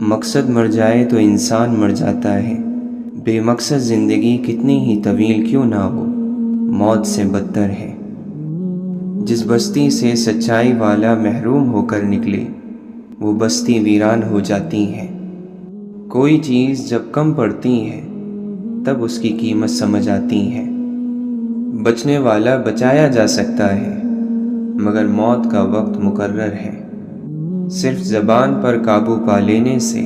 مقصد مر جائے تو انسان مر جاتا ہے، بے مقصد زندگی کتنی ہی طویل کیوں نہ ہو، موت سے بدتر ہے۔ جس بستی سے سچائی والا محروم ہو کر نکلے، وہ بستی ویران ہو جاتی ہے۔ کوئی چیز جب کم پڑتی ہے تب اس کی قیمت سمجھ آتی ہے۔ بچنے والا بچایا جا سکتا ہے، مگر موت کا وقت مقرر ہے۔ صرف زبان پر قابو پا لینے سے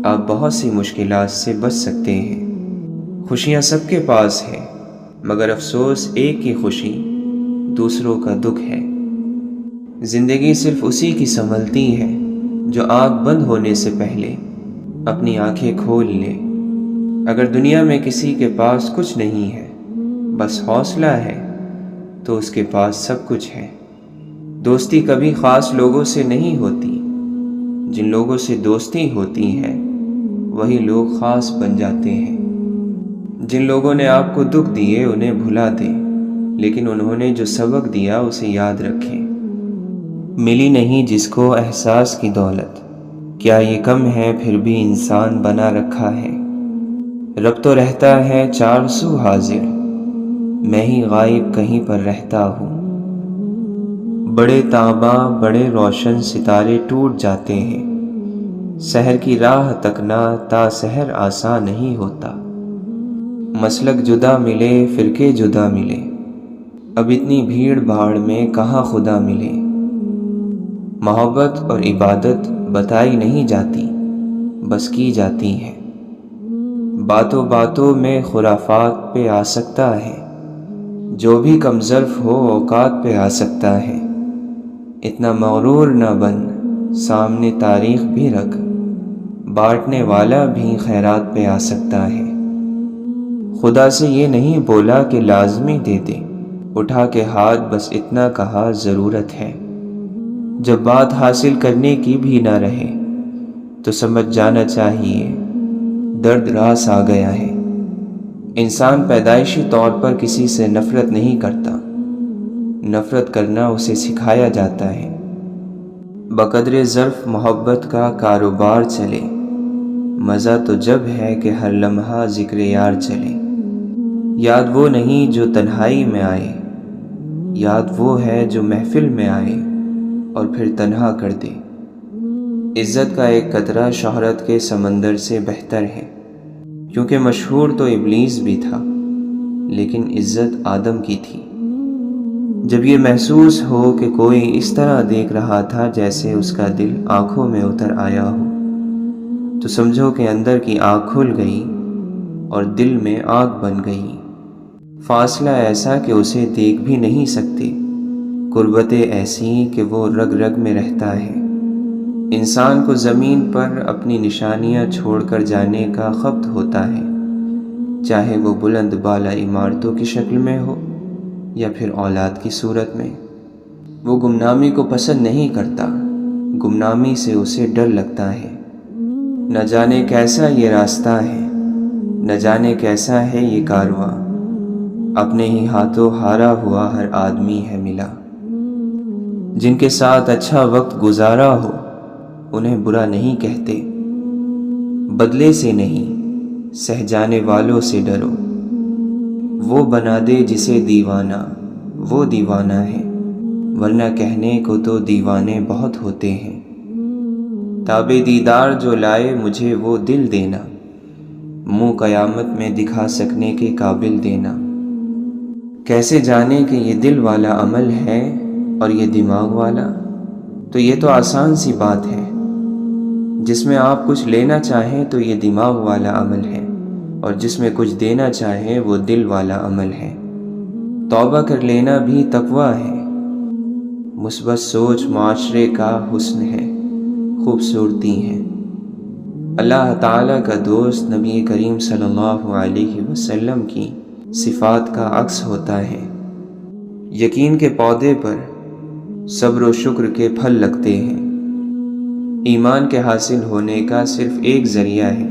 آپ بہت سی مشکلات سے بچ سکتے ہیں۔ خوشیاں سب کے پاس ہے، مگر افسوس ایک کی خوشی دوسروں کا دکھ ہے۔ زندگی صرف اسی کی سنبھلتی ہے جو آنکھ بند ہونے سے پہلے اپنی آنکھیں کھول لے۔ اگر دنیا میں کسی کے پاس کچھ نہیں ہے، بس حوصلہ ہے، تو اس کے پاس سب کچھ ہے۔ دوستی کبھی خاص لوگوں سے نہیں ہوتی، جن لوگوں سے دوستی ہوتی ہے وہی لوگ خاص بن جاتے ہیں۔ جن لوگوں نے آپ کو دکھ دیے انہیں بھلا دیں، لیکن انہوں نے جو سبق دیا اسے یاد رکھیں۔ ملی نہیں جس کو احساس کی دولت، کیا یہ کم ہے پھر بھی انسان بنا رکھا ہے۔ رب تو رہتا ہے چار سو حاضر، میں ہی غائب کہیں پر رہتا ہوں۔ بڑے تاباں بڑے روشن ستارے ٹوٹ جاتے ہیں، سحر کی راہ تکنا تا سحر آسان نہیں ہوتا۔ مسلک جدا ملے فرقے جدا ملے، اب اتنی بھیڑ بھاڑ میں کہاں خدا ملے۔ محبت اور عبادت بتائی نہیں جاتی، بس کی جاتی ہے۔ باتوں باتوں میں خرافات پہ آ سکتا ہے، جو بھی کم ظرف ہو اوقات پہ آ سکتا ہے۔ اتنا مغرور نہ بن، سامنے تاریخ بھی رکھ، بانٹنے والا بھی خیرات پہ آ سکتا ہے۔ خدا سے یہ نہیں بولا کہ لازمی دے دے، اٹھا کے ہاتھ بس اتنا کہا ضرورت ہے۔ جب بات حاصل کرنے کی بھی نہ رہے تو سمجھ جانا چاہیے درد راس آ گیا ہے۔ انسان پیدائشی طور پر کسی سے نفرت نہیں کرتا، نفرت کرنا اسے سکھایا جاتا ہے۔ بقدر ظرف محبت کا کاروبار چلے، مزہ تو جب ہے کہ ہر لمحہ ذکر یار چلے۔ یاد وہ نہیں جو تنہائی میں آئے، یاد وہ ہے جو محفل میں آئے اور پھر تنہا کر دے۔ عزت کا ایک قطرہ شہرت کے سمندر سے بہتر ہے، کیونکہ مشہور تو ابلیس بھی تھا، لیکن عزت آدم کی تھی۔ جب یہ محسوس ہو کہ کوئی اس طرح دیکھ رہا تھا جیسے اس کا دل آنکھوں میں اتر آیا ہو، تو سمجھو کہ اندر کی آنکھ کھل گئی اور دل میں آگ بن گئی۔ فاصلہ ایسا کہ اسے دیکھ بھی نہیں سکتے، قربتیں ایسی کہ وہ رگ رگ میں رہتا ہے۔ انسان کو زمین پر اپنی نشانیاں چھوڑ کر جانے کا خبط ہوتا ہے، چاہے وہ بلند بالا عمارتوں کی شکل میں ہو یا پھر اولاد کی صورت میں۔ وہ گمنامی کو پسند نہیں کرتا، گمنامی سے اسے ڈر لگتا ہے۔ نہ جانے کیسا یہ راستہ ہے، نہ جانے کیسا ہے یہ کارواں، اپنے ہی ہاتھوں ہارا ہوا ہر آدمی ہے ملا۔ جن کے ساتھ اچھا وقت گزارا ہو انہیں برا نہیں کہتے، بدلے سے نہیں سہ جانے والوں سے ڈرو۔ وہ بنا دے جسے دیوانہ وہ دیوانہ ہے، ورنہ کہنے کو تو دیوانے بہت ہوتے ہیں۔ تاب دیدار جو لائے مجھے وہ دل دینا، منہ قیامت میں دکھا سکنے کے قابل دینا۔ کیسے جانے کہ یہ دل والا عمل ہے اور یہ دماغ والا؟ تو یہ تو آسان سی بات ہے، جس میں آپ کچھ لینا چاہیں تو یہ دماغ والا عمل ہے، اور جس میں کچھ دینا چاہیں وہ دل والا عمل ہے۔ توبہ کر لینا بھی تقوی ہے، مثبت سوچ معاشرے کا حسن ہے، خوبصورتی ہے۔ اللہ تعالیٰ کا دوست نبی کریم صلی اللہ علیہ وسلم کی صفات کا عکس ہوتا ہے۔ یقین کے پودے پر صبر و شکر کے پھل لگتے ہیں۔ ایمان کے حاصل ہونے کا صرف ایک ذریعہ ہے،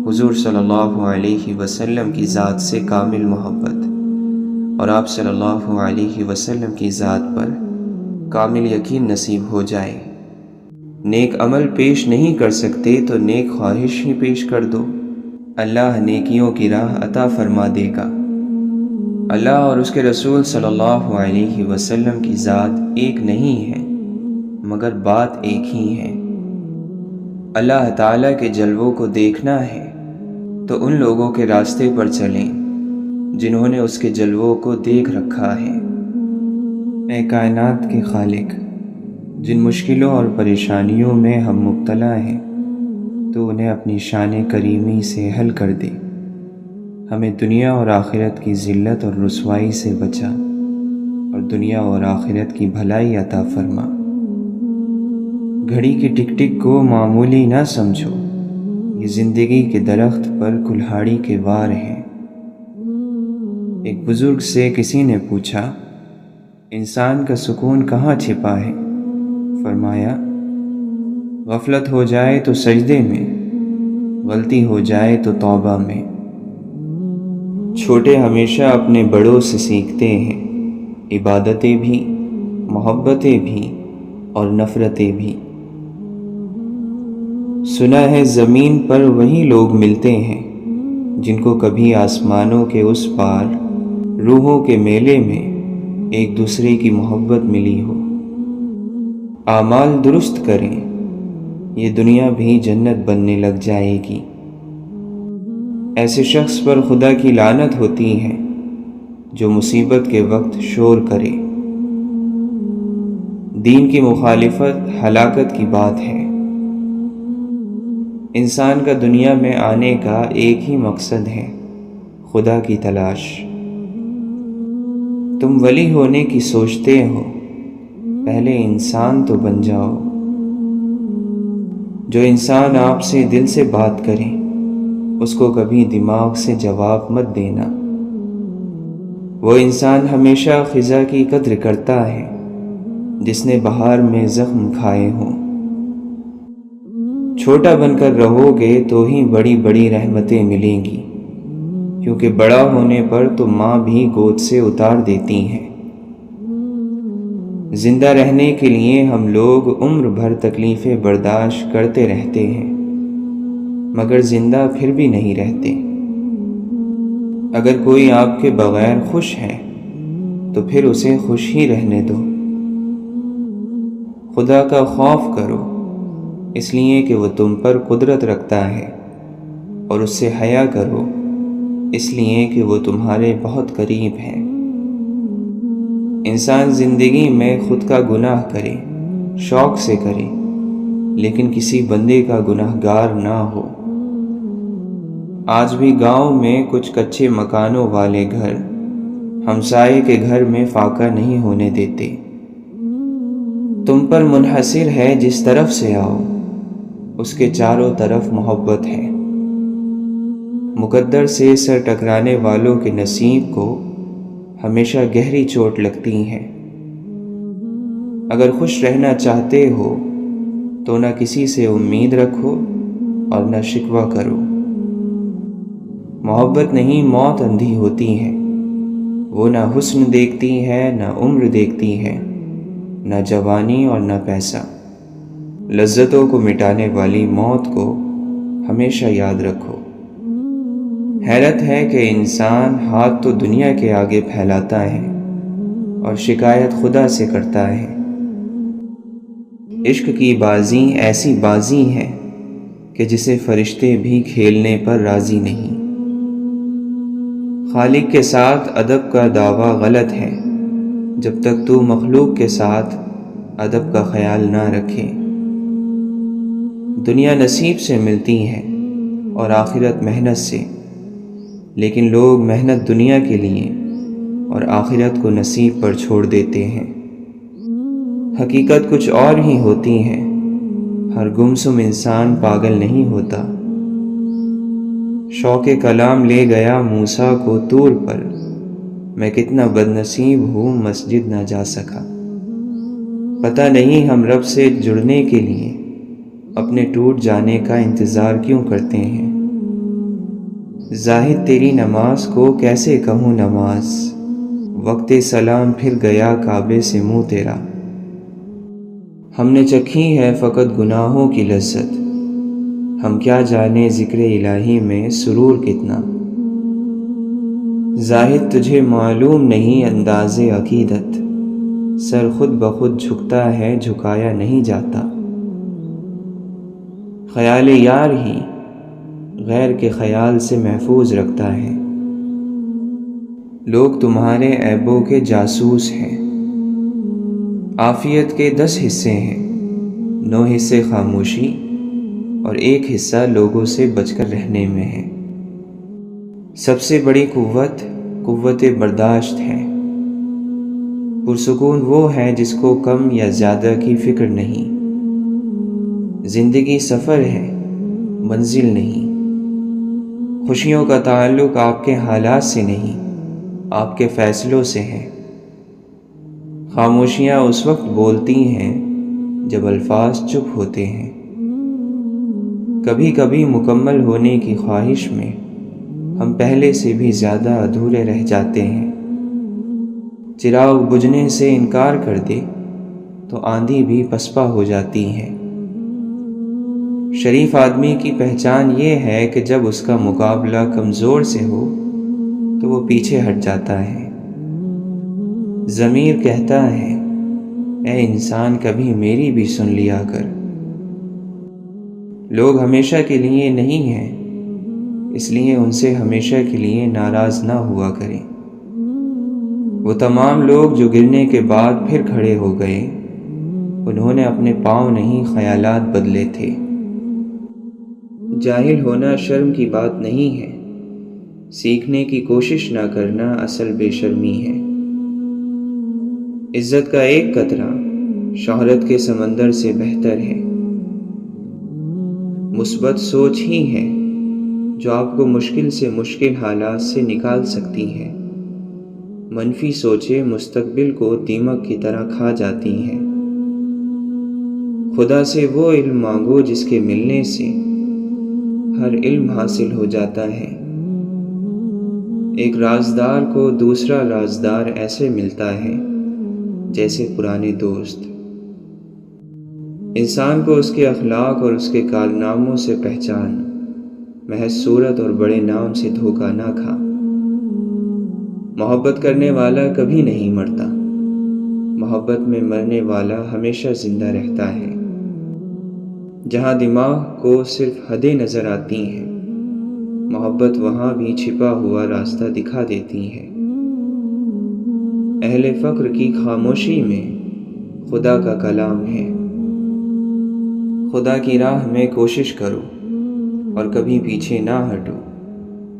حضور صلی اللہ علیہ وسلم کی ذات سے کامل محبت، اور آپ صلی اللہ علیہ وسلم کی ذات پر کامل یقین نصیب ہو جائے۔ نیک عمل پیش نہیں کر سکتے تو نیک خواہش ہی پیش کر دو، اللہ نیکیوں کی راہ عطا فرما دے گا۔ اللہ اور اس کے رسول صلی اللہ علیہ وسلم کی ذات ایک نہیں ہے مگر بات ایک ہی ہے۔ اللہ تعالیٰ کے جلووں کو دیکھنا ہے تو ان لوگوں کے راستے پر چلیں جنہوں نے اس کے جلووں کو دیکھ رکھا ہے۔ اے کائنات کے خالق، جن مشکلوں اور پریشانیوں میں ہم مبتلا ہیں تو انہیں اپنی شان کریمی سے حل کر دے، ہمیں دنیا اور آخرت کی ذلت اور رسوائی سے بچا اور دنیا اور آخرت کی بھلائی عطا فرما۔ گھڑی کی ٹک ٹک کو معمولی نہ سمجھو، یہ زندگی کے درخت پر کلہاڑی کے وار ہیں۔ ایک بزرگ سے کسی نے پوچھا، انسان کا سکون کہاں چھپا ہے؟ فرمایا، غفلت ہو جائے تو سجدے میں، غلطی ہو جائے تو توبہ میں۔ چھوٹے ہمیشہ اپنے بڑوں سے سیکھتے ہیں، عبادتیں بھی، محبتیں بھی اور نفرتیں بھی۔ سنا ہے زمین پر وہی لوگ ملتے ہیں جن کو کبھی آسمانوں کے اس پار روحوں کے میلے میں ایک دوسرے کی محبت ملی ہو۔ اعمال درست کریں، یہ دنیا بھی جنت بننے لگ جائے گی۔ ایسے شخص پر خدا کی لعنت ہوتی ہے جو مصیبت کے وقت شور کرے۔ دین کی مخالفت ہلاکت کی بات ہے۔ انسان کا دنیا میں آنے کا ایک ہی مقصد ہے، خدا کی تلاش۔ تم ولی ہونے کی سوچتے ہو، پہلے انسان تو بن جاؤ۔ جو انسان آپ سے دل سے بات کرے اس کو کبھی دماغ سے جواب مت دینا۔ وہ انسان ہمیشہ خزاں کی قدر کرتا ہے جس نے بہار میں زخم کھائے ہوں۔ چھوٹا بن کر رہو گے تو ہی بڑی بڑی رحمتیں ملیں گی، کیونکہ بڑا ہونے پر تو ماں بھی گود سے اتار دیتی ہیں۔ زندہ رہنے کے لیے ہم لوگ عمر بھر تکلیفیں برداشت کرتے رہتے ہیں مگر زندہ پھر بھی نہیں رہتے۔ اگر کوئی آپ کے بغیر خوش ہے تو پھر اسے خوش ہی رہنے دو۔ خدا کا خوف کرو اس لیے کہ وہ تم پر قدرت رکھتا ہے، اور اس سے حیا کرو اس لیے کہ وہ تمہارے بہت قریب ہے۔ انسان زندگی میں خود کا گناہ کرے، شوق سے کرے، لیکن کسی بندے کا گناہ گار نہ ہو۔ آج بھی گاؤں میں کچھ کچے مکانوں والے گھر ہمسائے کے گھر میں فاقہ نہیں ہونے دیتے۔ تم پر منحصر ہے جس طرف سے آؤ، اس کے چاروں طرف محبت ہے۔ مقدر سے سر ٹکرانے والوں کے نصیب کو ہمیشہ گہری چوٹ لگتی ہے۔ اگر خوش رہنا چاہتے ہو تو نہ کسی سے امید رکھو اور نہ شکوہ کرو۔ محبت نہیں موت اندھی ہوتی ہے، وہ نہ حسن دیکھتی ہے نہ عمر دیکھتی ہے، نہ جوانی اور نہ پیسہ۔ لذتوں کو مٹانے والی موت کو ہمیشہ یاد رکھو۔ حیرت ہے کہ انسان ہاتھ تو دنیا کے آگے پھیلاتا ہے اور شکایت خدا سے کرتا ہے۔ عشق کی بازی ایسی بازی ہے کہ جسے فرشتے بھی کھیلنے پر راضی نہیں۔ خالق کے ساتھ ادب کا دعویٰ غلط ہے جب تک تو مخلوق کے ساتھ ادب کا خیال نہ رکھے۔ دنیا نصیب سے ملتی ہے اور آخرت محنت سے، لیکن لوگ محنت دنیا کے لیے اور آخرت کو نصیب پر چھوڑ دیتے ہیں۔ حقیقت کچھ اور ہی ہوتی ہے، ہر گمسم انسان پاگل نہیں ہوتا۔ شوق کلام لے گیا موسیٰ کو طور پر، میں کتنا بد نصیب ہوں مسجد نہ جا سکا۔ پتہ نہیں ہم رب سے جڑنے کے لیے اپنے ٹوٹ جانے کا انتظار کیوں کرتے ہیں۔ زاہد تیری نماز کو کیسے کہوں نماز، وقت سلام پھر گیا کعبے سے منہ تیرا۔ ہم نے چکھی ہے فقط گناہوں کی لذت، ہم کیا جانے ذکر الہی میں سرور کتنا۔ زاہد تجھے معلوم نہیں انداز عقیدت، سر خود بخود جھکتا ہے جھکایا نہیں جاتا۔ خیال یار ہی غیر کے خیال سے محفوظ رکھتا ہے۔ لوگ تمہارے عیبوں کے جاسوس ہیں۔ عافیت کے 10 حصے ہیں، 9 حصے خاموشی اور 1 حصہ لوگوں سے بچ کر رہنے میں ہے۔ سب سے بڑی قوت برداشت ہے۔ پرسکون وہ ہے جس کو کم یا زیادہ کی فکر نہیں۔ زندگی سفر ہے، منزل نہیں۔ خوشیوں کا تعلق آپ کے حالات سے نہیں، آپ کے فیصلوں سے ہے۔ خاموشیاں اس وقت بولتی ہیں جب الفاظ چپ ہوتے ہیں۔ کبھی کبھی مکمل ہونے کی خواہش میں ہم پہلے سے بھی زیادہ ادھورے رہ جاتے ہیں۔ چراغ بجھنے سے انکار کر دے تو آندھی بھی پسپا ہو جاتی ہے۔ شریف آدمی کی پہچان یہ ہے کہ جب اس کا مقابلہ کمزور سے ہو تو وہ پیچھے ہٹ جاتا ہے۔ ضمیر کہتا ہے اے انسان کبھی میری بھی سن لیا کر۔ لوگ ہمیشہ کے لیے نہیں ہیں، اس لیے ان سے ہمیشہ کے لیے ناراض نہ ہوا کریں۔ وہ تمام لوگ جو گرنے کے بعد پھر کھڑے ہو گئے، انہوں نے اپنے پاؤں نہیں خیالات بدلے تھے۔ جاہل ہونا شرم کی بات نہیں ہے، سیکھنے کی کوشش نہ کرنا اصل بے شرمی ہے۔ عزت کا ایک قطرہ شہرت کے سمندر سے بہتر ہے۔ مثبت سوچ ہی ہے جو آپ کو مشکل سے مشکل حالات سے نکال سکتی ہے۔ منفی سوچیں مستقبل کو دیمک کی طرح کھا جاتی ہیں۔ خدا سے وہ علم مانگو جس کے ملنے سے ہر علم حاصل ہو جاتا ہے۔ ایک رازدار کو دوسرا رازدار ایسے ملتا ہے جیسے پرانے دوست۔ انسان کو اس کے اخلاق اور اس کے کارناموں سے پہچان، محض صورت اور بڑے نام سے دھوکہ نہ کھا۔ محبت کرنے والا کبھی نہیں مرتا، محبت میں مرنے والا ہمیشہ زندہ رہتا ہے۔ جہاں دماغ کو صرف حدیں نظر آتی ہیں، محبت وہاں بھی چھپا ہوا راستہ دکھا دیتی ہے۔ اہل فقر کی خاموشی میں خدا کا کلام ہے۔ خدا کی راہ میں کوشش کرو اور کبھی پیچھے نہ ہٹو،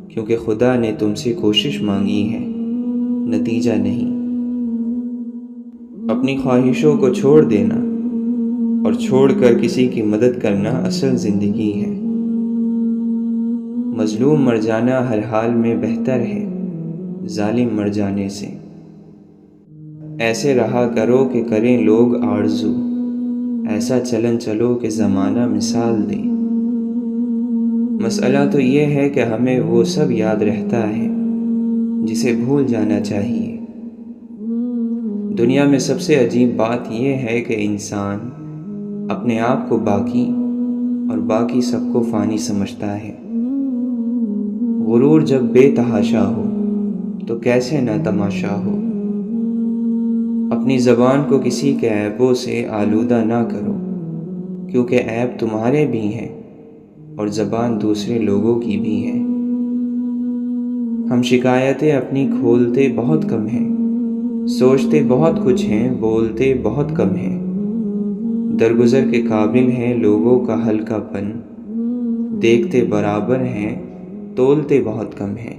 کیونکہ خدا نے تم سے کوشش مانگی ہے، نتیجہ نہیں۔ اپنی خواہشوں کو چھوڑ دینا اور چھوڑ کر کسی کی مدد کرنا اصل زندگی ہے۔ مظلوم مر جانا ہر حال میں بہتر ہے ظالم مر جانے سے۔ ایسے رہا کرو کہ کریں لوگ آرزو، ایسا چلن چلو کہ زمانہ مثال دے۔ مسئلہ تو یہ ہے کہ ہمیں وہ سب یاد رہتا ہے جسے بھول جانا چاہیے۔ دنیا میں سب سے عجیب بات یہ ہے کہ انسان اپنے آپ کو باقی اور باقی سب کو فانی سمجھتا ہے۔ غرور جب بے تحاشا ہو تو کیسے نہ تماشا ہو۔ اپنی زبان کو کسی کے عیبوں سے آلودہ نہ کرو، کیونکہ عیب تمہارے بھی ہیں اور زبان دوسرے لوگوں کی بھی ہے۔ ہم شکایتیں اپنی کھولتے بہت کم ہیں، سوچتے بہت کچھ ہیں، بولتے بہت کم ہیں۔ درگزر کے قابل ہیں لوگوں کا ہلکا پن، دیکھتے برابر ہیں تولتے بہت کم ہیں۔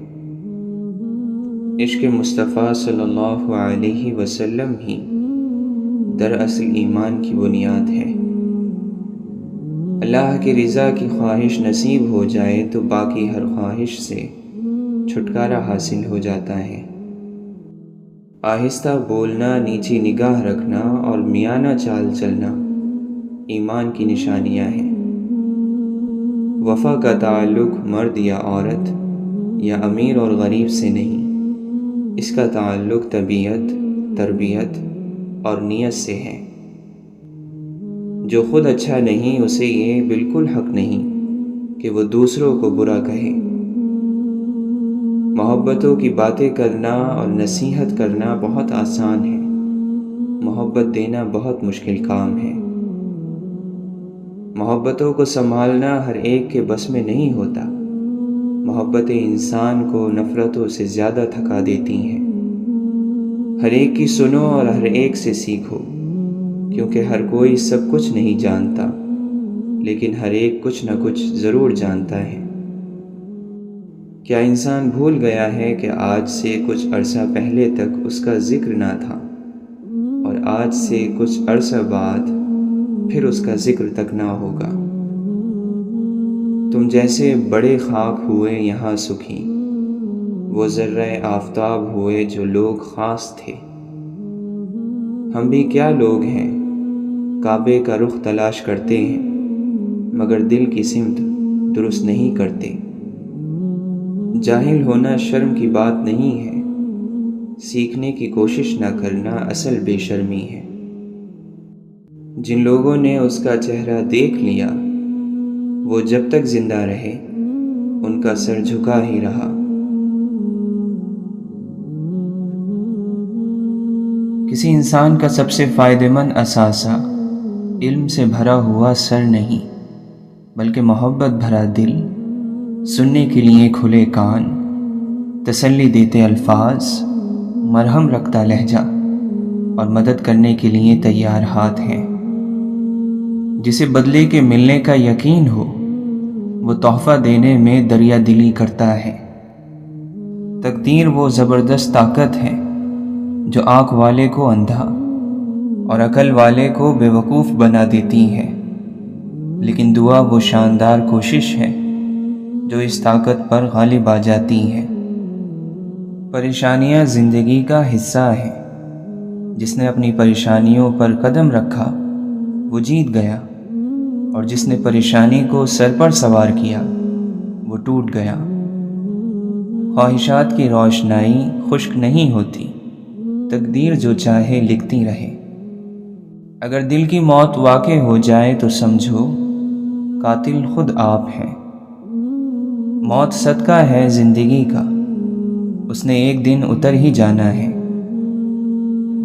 عشق مصطفیٰ صلی اللہ علیہ وسلم ہی دراصل ایمان کی بنیاد ہے۔ اللہ کی رضا کی خواہش نصیب ہو جائے تو باقی ہر خواہش سے چھٹکارا حاصل ہو جاتا ہے۔ آہستہ بولنا، نیچی نگاہ رکھنا اور میانہ چال چلنا ایمان کی نشانیاں ہیں۔ وفا کا تعلق مرد یا عورت یا امیر اور غریب سے نہیں، اس کا تعلق طبیعت، تربیت اور نیت سے ہے۔ جو خود اچھا نہیں اسے یہ بالکل حق نہیں کہ وہ دوسروں کو برا کہے۔ محبتوں کی باتیں کرنا اور نصیحت کرنا بہت آسان ہے، محبت دینا بہت مشکل کام ہے۔ محبتوں کو سنبھالنا ہر ایک کے بس میں نہیں ہوتا۔ محبتیں انسان کو نفرتوں سے زیادہ تھکا دیتی ہیں۔ ہر ایک کی سنو اور ہر ایک سے سیکھو، کیونکہ ہر کوئی سب کچھ نہیں جانتا، لیکن ہر ایک کچھ نہ کچھ ضرور جانتا ہے۔ کیا انسان بھول گیا ہے کہ آج سے کچھ عرصہ پہلے تک اس کا ذکر نہ تھا، اور آج سے کچھ عرصہ بعد پھر اس کا ذکر تک نہ ہوگا؟ تم جیسے بڑے خاک ہوئے یہاں سکھی، وہ ذرہ آفتاب ہوئے جو لوگ خاص تھے۔ ہم بھی کیا لوگ ہیں، کعبے کا رخ تلاش کرتے ہیں مگر دل کی سمت درست نہیں کرتے۔ جاہل ہونا شرم کی بات نہیں ہے، سیکھنے کی کوشش نہ کرنا اصل بے شرمی ہے۔ جن لوگوں نے اس کا چہرہ دیکھ لیا، وہ جب تک زندہ رہے ان کا سر جھکا ہی رہا۔ کسی انسان کا سب سے فائدہ مند اثاثہ علم سے بھرا ہوا سر نہیں، بلکہ محبت بھرا دل، سننے کے لیے کھلے کان، تسلی دیتے الفاظ، مرہم رکھتا لہجہ اور مدد کرنے کے لیے تیار ہاتھ ہیں۔ جسے بدلے کے ملنے کا یقین ہو، وہ تحفہ دینے میں دریا دلی کرتا ہے۔ تقدیر وہ زبردست طاقت ہے جو آنکھ والے کو اندھا اور عقل والے کو بے وقوف بنا دیتی ہے، لیکن دعا وہ شاندار کوشش ہے جو اس طاقت پر غالب آ جاتی ہے۔ پریشانیاں زندگی کا حصہ ہیں، جس نے اپنی پریشانیوں پر قدم رکھا وہ جیت گیا، اور جس نے پریشانی کو سر پر سوار کیا وہ ٹوٹ گیا۔ خواہشات کی روشنائی خشک نہیں ہوتی، تقدیر جو چاہے لکھتی رہے۔ اگر دل کی موت واقع ہو جائے تو سمجھو قاتل خود آپ ہیں۔ موت صدقہ ہے زندگی کا، اس نے ایک دن اتر ہی جانا ہے۔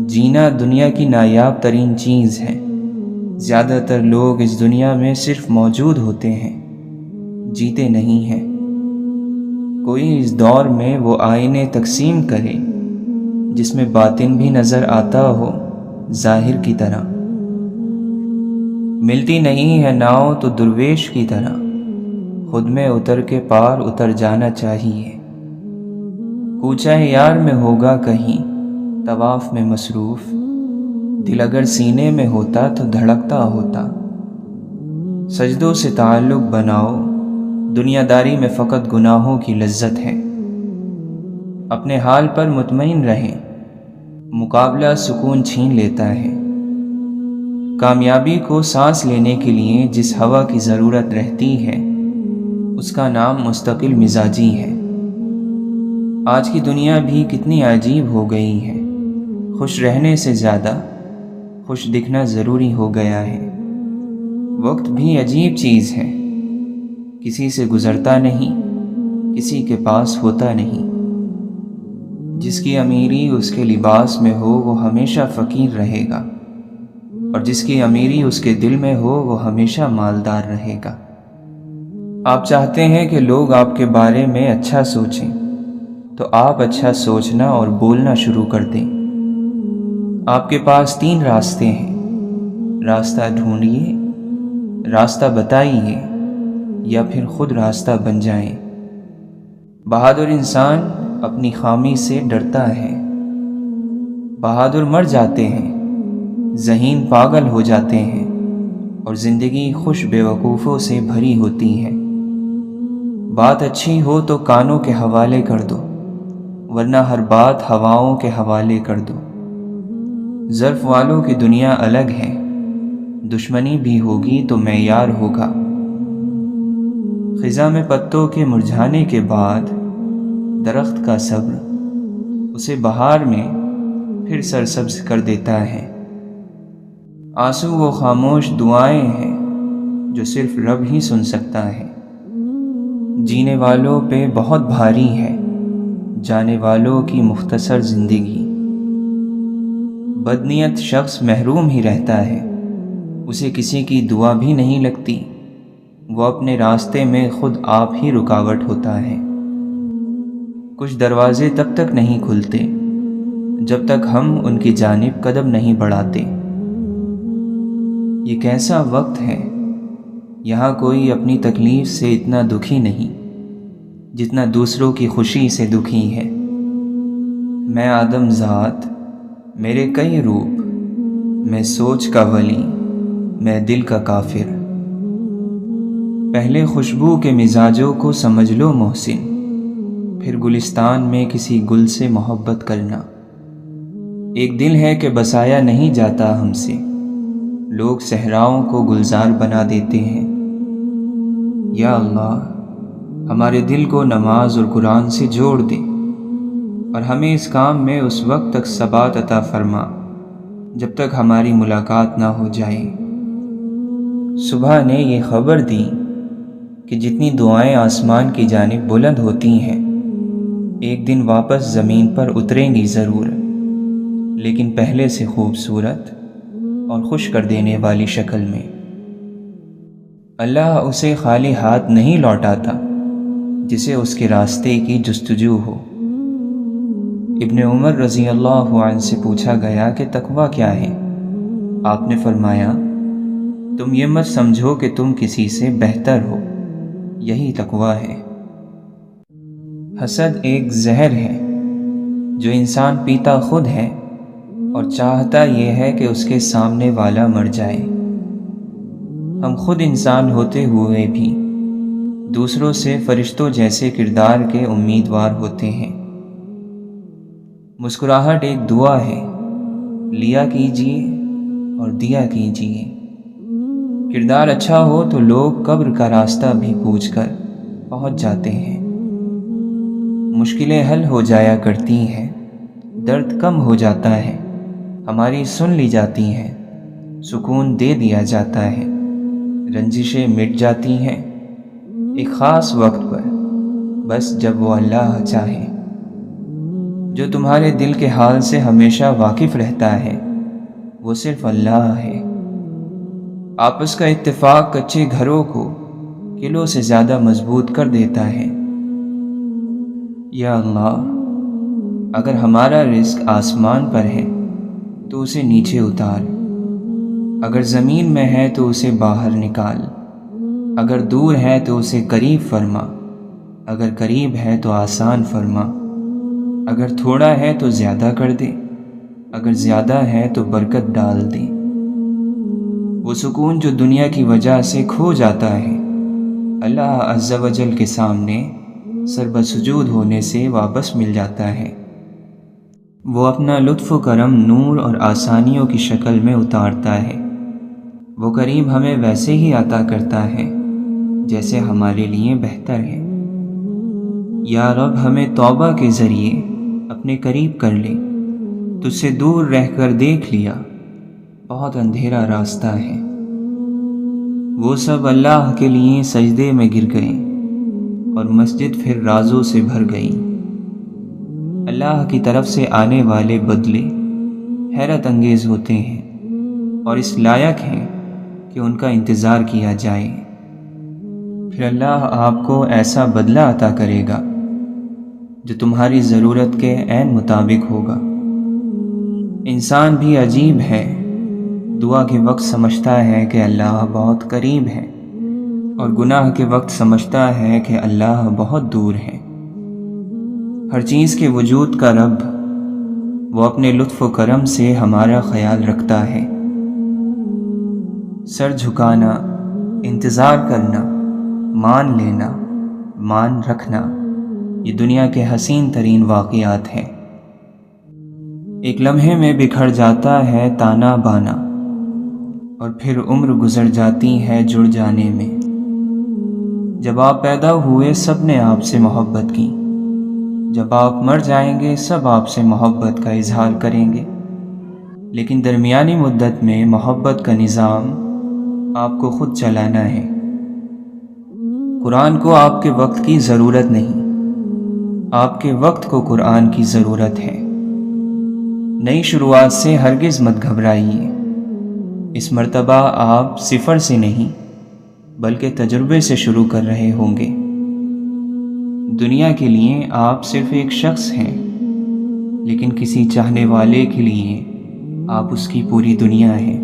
جینا دنیا کی نایاب ترین چیز ہے۔ زیادہ تر لوگ اس دنیا میں صرف موجود ہوتے ہیں، جیتے نہیں ہیں۔ کوئی اس دور میں وہ آئینے تقسیم کرے جس میں باطن بھی نظر آتا ہو ظاہر کی طرح۔ ملتی نہیں ہے ناؤ تو درویش کی طرح، خود میں اتر کے پار اتر جانا چاہیے۔ کوچہ یار میں ہوگا کہیں طواف میں مصروف، دل اگر سینے میں ہوتا تو دھڑکتا ہوتا۔ سجدوں سے تعلق بناؤ، دنیا داری میں فقط گناہوں کی لذت ہے۔ اپنے حال پر مطمئن رہیں، مقابلہ سکون چھین لیتا ہے۔ کامیابی کو سانس لینے کے لیے جس ہوا کی ضرورت رہتی ہے اس کا نام مستقل مزاجی ہے۔ آج کی دنیا بھی کتنی عجیب ہو گئی ہے، خوش رہنے سے زیادہ خوش دکھنا ضروری ہو گیا ہے۔ وقت بھی عجیب چیز ہے، کسی سے گزرتا نہیں، کسی کے پاس ہوتا نہیں۔ جس کی امیری اس کے لباس میں ہو وہ ہمیشہ فقیر رہے گا، اور جس کی امیری اس کے دل میں ہو وہ ہمیشہ مالدار رہے گا۔ آپ چاہتے ہیں کہ لوگ آپ کے بارے میں اچھا سوچیں، تو آپ اچھا سوچنا اور بولنا شروع کر دیں۔ آپ کے پاس 3 راستے ہیں، راستہ ڈھونڈیے، راستہ بتائیے، یا پھر خود راستہ بن جائیں۔ بہادر انسان اپنی خامی سے ڈرتا ہے۔ بہادر مر جاتے ہیں، ذہین پاگل ہو جاتے ہیں، اور زندگی خوش بے وقوفوں سے بھری ہوتی ہے۔ بات اچھی ہو تو کانوں کے حوالے کر دو، ورنہ ہر بات ہواؤں کے حوالے کر دو۔ ظرف والوں کی دنیا الگ ہے، دشمنی بھی ہوگی تو معیار ہوگا۔ خزاں میں پتوں کے مرجھانے کے بعد درخت کا صبر اسے بہار میں پھر سرسبز کر دیتا ہے۔ آنسو وہ خاموش دعائیں ہیں جو صرف رب ہی سن سکتا ہے۔ جینے والوں پہ بہت بھاری ہے جانے والوں کی مختصر زندگی۔ بدنیت شخص محروم ہی رہتا ہے، اسے کسی کی دعا بھی نہیں لگتی، وہ اپنے راستے میں خود آپ ہی رکاوٹ ہوتا ہے۔ کچھ دروازے تب تک نہیں کھلتے جب تک ہم ان کی جانب قدم نہیں بڑھاتے۔ یہ کیسا وقت ہے، یہاں کوئی اپنی تکلیف سے اتنا دکھی نہیں جتنا دوسروں کی خوشی سے دکھی ہے۔ میں آدم ذات، میرے کئی روپ، میں سوچ کا ولی، میں دل کا کافر۔ پہلے خوشبو کے مزاجوں کو سمجھ لو محسن، پھر گلستان میں کسی گل سے محبت کرنا۔ ایک دل ہے کہ بسایا نہیں جاتا ہم سے، لوگ صحراؤں کو گلزار بنا دیتے ہیں۔ یا اللہ، ہمارے دل کو نماز اور قرآن سے جوڑ دے، اور ہمیں اس کام میں اس وقت تک ثبات عطا فرما جب تک ہماری ملاقات نہ ہو جائے۔ صبح نے یہ خبر دی کہ جتنی دعائیں آسمان کی جانب بلند ہوتی ہیں ایک دن واپس زمین پر اتریں گی ضرور، لیکن پہلے سے خوبصورت اور خوش کر دینے والی شکل میں۔ اللہ اسے خالی ہاتھ نہیں لوٹاتا جسے اس کے راستے کی جستجو ہو۔ ابن عمر رضی اللہ عنہ سے پوچھا گیا کہ تقویٰ کیا ہے؟ آپ نے فرمایا، تم یہ مت سمجھو کہ تم کسی سے بہتر ہو، یہی تقویٰ ہے۔ حسد ایک زہر ہے جو انسان پیتا خود ہے اور چاہتا یہ ہے کہ اس کے سامنے والا مر جائے۔ ہم خود انسان ہوتے ہوئے بھی دوسروں سے فرشتوں جیسے کردار کے امیدوار ہوتے ہیں۔ مسکراہٹ ایک دعا ہے، لیا کیجیے اور دیا کیجیے۔ کردار اچھا ہو تو لوگ قبر کا راستہ بھی پوچھ کر پہنچ جاتے ہیں۔ مشکلیں حل ہو جایا کرتی ہیں، درد کم ہو جاتا ہے، ہماری سن لی جاتی ہیں، سکون دے دیا جاتا ہے، رنجشیں مٹ جاتی ہیں ایک خاص وقت پر، بس جب وہ اللہ چاہے۔ جو تمہارے دل کے حال سے ہمیشہ واقف رہتا ہے وہ صرف اللہ ہے۔ آپس کا اتفاق کچے گھروں کو قلعوں سے زیادہ مضبوط کر دیتا ہے۔ یا اللہ، اگر ہمارا رزق آسمان پر ہے تو اسے نیچے اتار، اگر زمین میں ہے تو اسے باہر نکال، اگر دور ہے تو اسے قریب فرما، اگر قریب ہے تو آسان فرما، اگر تھوڑا ہے تو زیادہ کر دے، اگر زیادہ ہے تو برکت ڈال دے۔ وہ سکون جو دنیا کی وجہ سے کھو جاتا ہے اللہ عز و جل کے سامنے سر بسجود ہونے سے واپس مل جاتا ہے۔ وہ اپنا لطف و کرم نور اور آسانیوں کی شکل میں اتارتا ہے۔ وہ کریم ہمیں ویسے ہی عطا کرتا ہے جیسے ہمارے لیے بہتر ہے۔ یا رب، ہمیں توبہ کے ذریعے اپنے قریب کر لے، تجھ سے دور رہ کر دیکھ لیا بہت اندھیرا راستہ ہے۔ وہ سب اللہ کے لیے سجدے میں گر گئے اور مسجد پھر رازوں سے بھر گئی۔ اللہ کی طرف سے آنے والے بدلے حیرت انگیز ہوتے ہیں اور اس لائق ہیں کہ ان کا انتظار کیا جائے۔ پھر اللہ آپ کو ایسا بدلہ عطا کرے گا جو تمہاری ضرورت کے عین مطابق ہوگا۔ انسان بھی عجیب ہے، دعا کے وقت سمجھتا ہے کہ اللہ بہت قریب ہے اور گناہ کے وقت سمجھتا ہے کہ اللہ بہت دور ہے۔ ہر چیز کے وجود کا رب، وہ اپنے لطف و کرم سے ہمارا خیال رکھتا ہے۔ سر جھکانا، انتظار کرنا، مان لینا، مان رکھنا، یہ دنیا کے حسین ترین واقعات ہیں۔ ایک لمحے میں بکھر جاتا ہے تانا بانا، اور پھر عمر گزر جاتی ہے جڑ جانے میں۔ جب آپ پیدا ہوئے سب نے آپ سے محبت کی، جب آپ مر جائیں گے سب آپ سے محبت کا اظہار کریں گے۔ لیکن درمیانی مدت میں محبت کا نظام آپ کو خود چلانا ہے۔ قرآن کو آپ کے وقت کی ضرورت نہیں، آپ کے وقت کو قرآن کی ضرورت ہے۔ نئی شروعات سے ہرگز مت گھبرائیے۔ اس مرتبہ آپ صفر سے نہیں بلکہ تجربے سے شروع کر رہے ہوں گے۔ دنیا کے لیے آپ صرف ایک شخص ہیں، لیکن کسی چاہنے والے کے لیے آپ اس کی پوری دنیا ہیں۔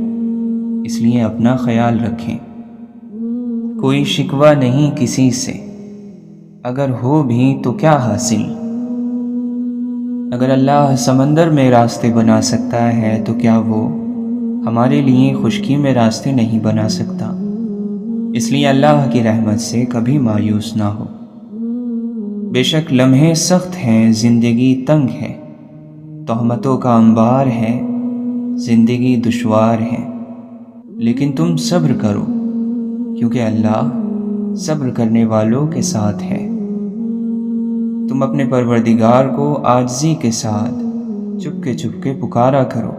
اس لیے اپنا خیال رکھیں۔ کوئی شکوہ نہیں کسی سے، اگر ہو بھی تو کیا حاصل؟ اگر اللہ سمندر میں راستے بنا سکتا ہے تو کیا وہ ہمارے لیے خشکی میں راستے نہیں بنا سکتا؟ اس لیے اللہ کی رحمت سے کبھی مایوس نہ ہو۔ بے شک لمحے سخت ہیں، زندگی تنگ ہے، تہمتوں کا انبار ہے، زندگی دشوار ہے، لیکن تم صبر کرو، کیونکہ اللہ صبر کرنے والوں کے ساتھ ہے۔ تم اپنے پروردگار کو عاجزی کے ساتھ چپ کے پکارا کرو،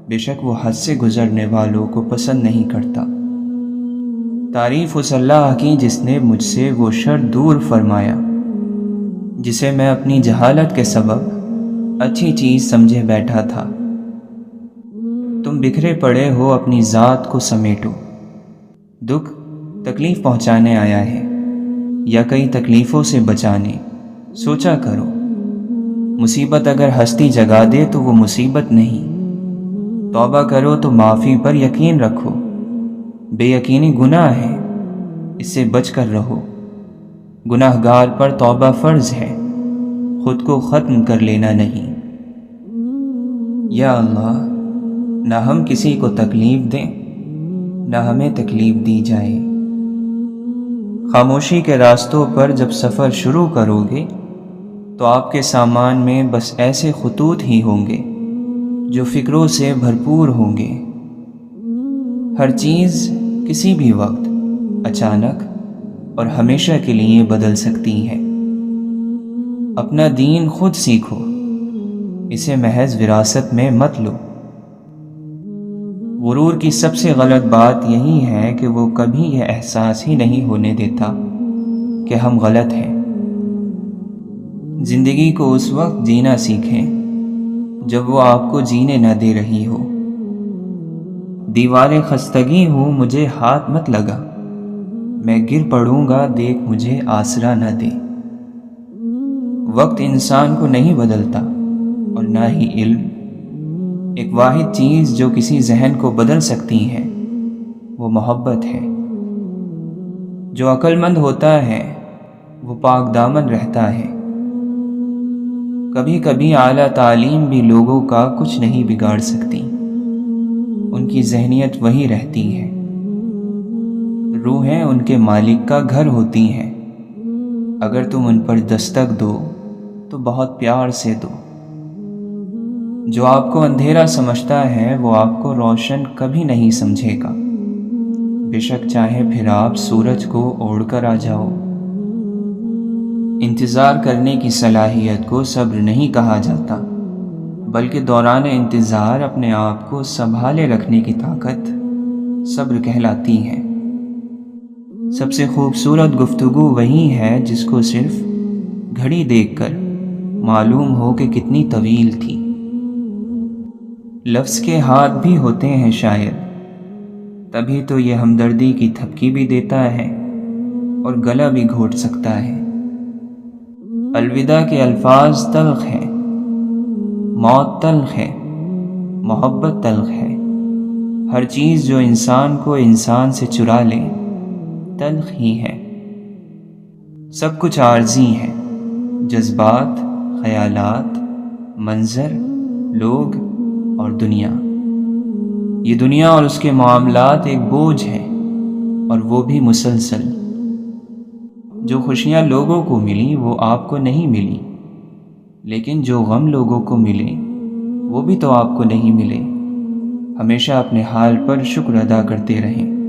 بے شک وہ حد سے گزرنے والوں کو پسند نہیں کرتا۔ تعریف اس اللہ کی جس نے مجھ سے وہ شر دور فرمایا جسے میں اپنی جہالت کے سبب اچھی چیز سمجھے بیٹھا تھا۔ تم بکھرے پڑے ہو، اپنی ذات کو سمیٹو۔ دکھ تکلیف پہنچانے آیا ہے یا کئی تکلیفوں سے بچانے؟ سوچا کرو۔ مصیبت اگر ہستی جگا دے تو وہ مصیبت نہیں۔ توبہ کرو تو معافی پر یقین رکھو۔ بے یقینی گناہ ہے، اس سے بچ کر رہو۔ گناہ گار پر توبہ فرض ہے، خود کو ختم کر لینا نہیں۔ یا اللہ، نہ ہم کسی کو تکلیف دیں، نہ ہمیں تکلیف دی جائے۔ خاموشی کے راستوں پر جب سفر شروع کرو گے تو آپ کے سامان میں بس ایسے خطوط ہی ہوں گے جو فکروں سے بھرپور ہوں گے۔ ہر چیز کسی بھی وقت اچانک اور ہمیشہ کے لیے بدل سکتی ہے۔ اپنا دین خود سیکھو، اسے محض وراثت میں مت لو۔ غرور کی سب سے غلط بات یہی ہے کہ وہ کبھی یہ احساس ہی نہیں ہونے دیتا کہ ہم غلط ہیں۔ زندگی کو اس وقت جینا سیکھیں جب وہ آپ کو جینے نہ دے رہی ہو۔ دیواریں خستگی ہوں، مجھے ہاتھ مت لگا، میں گر پڑوں گا، دیکھ مجھے آسرا نہ دے۔ وقت انسان کو نہیں بدلتا اور نہ ہی علم۔ ایک واحد چیز جو کسی ذہن کو بدل سکتی ہے وہ محبت ہے۔ جو عقل مند ہوتا ہے وہ پاک دامن رہتا ہے۔ کبھی کبھی اعلیٰ تعلیم بھی لوگوں کا کچھ نہیں بگاڑ سکتی، ان کی ذہنیت وہی رہتی ہے۔ روحیں ان کے مالک کا گھر ہوتی ہیں، اگر تم ان پر دستک دو تو بہت پیار سے دو۔ جو آپ کو اندھیرا سمجھتا ہے وہ آپ کو روشن کبھی نہیں سمجھے گا، بے شک چاہے پھر آپ سورج کو اوڑھ کر آ جاؤ۔ انتظار کرنے کی صلاحیت کو صبر نہیں کہا جاتا، بلکہ دوران انتظار اپنے آپ کو سنبھالے رکھنے کی طاقت صبر کہلاتی ہے۔ سب سے خوبصورت گفتگو وہی ہے جس کو صرف گھڑی دیکھ کر معلوم ہو کہ کتنی طویل تھی۔ لفظ کے ہاتھ بھی ہوتے ہیں شاید، تبھی تو یہ ہمدردی کی تھپکی بھی دیتا ہے اور گلا بھی گھونٹ سکتا ہے۔ الوداع کے الفاظ تلخ ہیں، موت تلخ ہے، محبت تلخ ہے۔ ہر چیز جو انسان کو انسان سے چرا لے تلخ ہی ہے۔ سب کچھ عارضی ہے، جذبات، خیالات، منظر، لوگ اور دنیا۔ یہ دنیا اور اس کے معاملات ایک بوجھ ہے، اور وہ بھی مسلسل۔ جو خوشیاں لوگوں کو ملی وہ آپ کو نہیں ملی، لیکن جو غم لوگوں کو ملے وہ بھی تو آپ کو نہیں ملے۔ ہمیشہ اپنے حال پر شکر ادا کرتے رہیں۔